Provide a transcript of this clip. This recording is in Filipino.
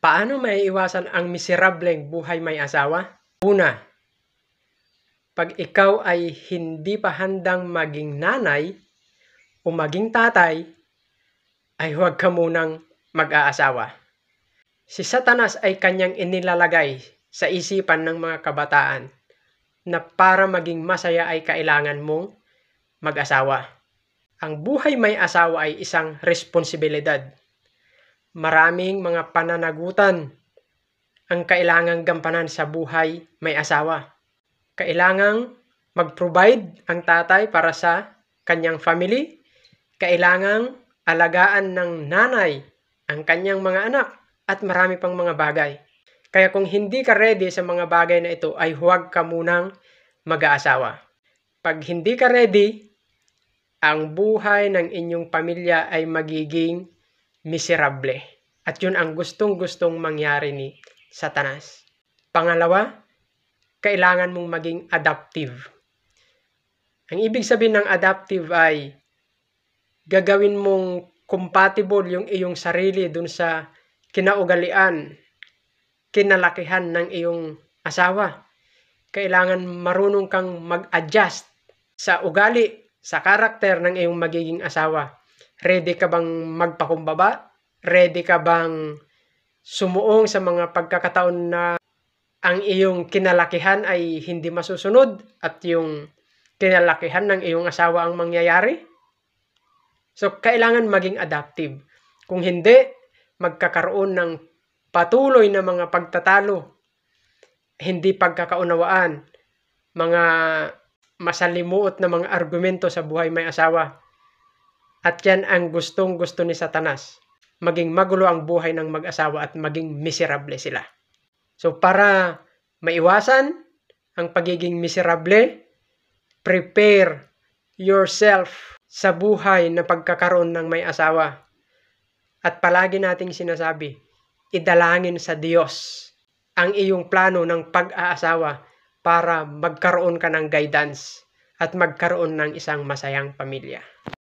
Paano maiiwasan ang miserableng buhay may asawa? Una, pag ikaw ay hindi pa handang maging nanay o maging tatay, ay huwag ka munang mag-aasawa. Si Satanas ay kanyang inilalagay sa isipan ng mga kabataan na para maging masaya ay kailangan mong mag-asawa. Ang buhay may asawa ay isang responsibilidad. Maraming mga pananagutan ang kailangang gampanan sa buhay may asawa. Kailangang mag-provide ang tatay para sa kanyang family. Kailangang alagaan ng nanay ang kanyang mga anak at marami pang mga bagay. Kaya kung hindi ka ready sa mga bagay na ito ay huwag ka munang mag-aasawa. Pag hindi ka ready, ang buhay ng inyong pamilya ay magiging miserable. At yun ang gustong-gustong mangyari ni Satanas. Pangalawa, kailangan mong maging adaptive. Ang ibig sabihin ng adaptive ay gagawin mong compatible yung iyong sarili dun sa kinaugalian, kinalakihan ng iyong asawa. Kailangan marunong kang mag-adjust sa ugali, sa karakter ng iyong magiging asawa. Ready ka bang magpakumbaba? Ready ka bang sumuong sa mga pagkakataon na ang iyong kinalakihan ay hindi masusunod at yung kinalakihan ng iyong asawa ang mangyayari? So, kailangan maging adaptive. Kung hindi, magkakaroon ng patuloy na mga pagtatalo, hindi pagkakaunawaan, mga masalimuot na mga argumento sa buhay may asawa. At yan ang gustong-gusto ni Satanas. Maging magulo ang buhay ng mag-asawa at maging miserable sila. So para maiwasan ang pagiging miserable, prepare yourself sa buhay na pagkakaroon ng may asawa. At palagi nating sinasabi, idalangin sa Diyos ang iyong plano ng pag-aasawa para magkaroon ka ng guidance at magkaroon ng isang masayang pamilya.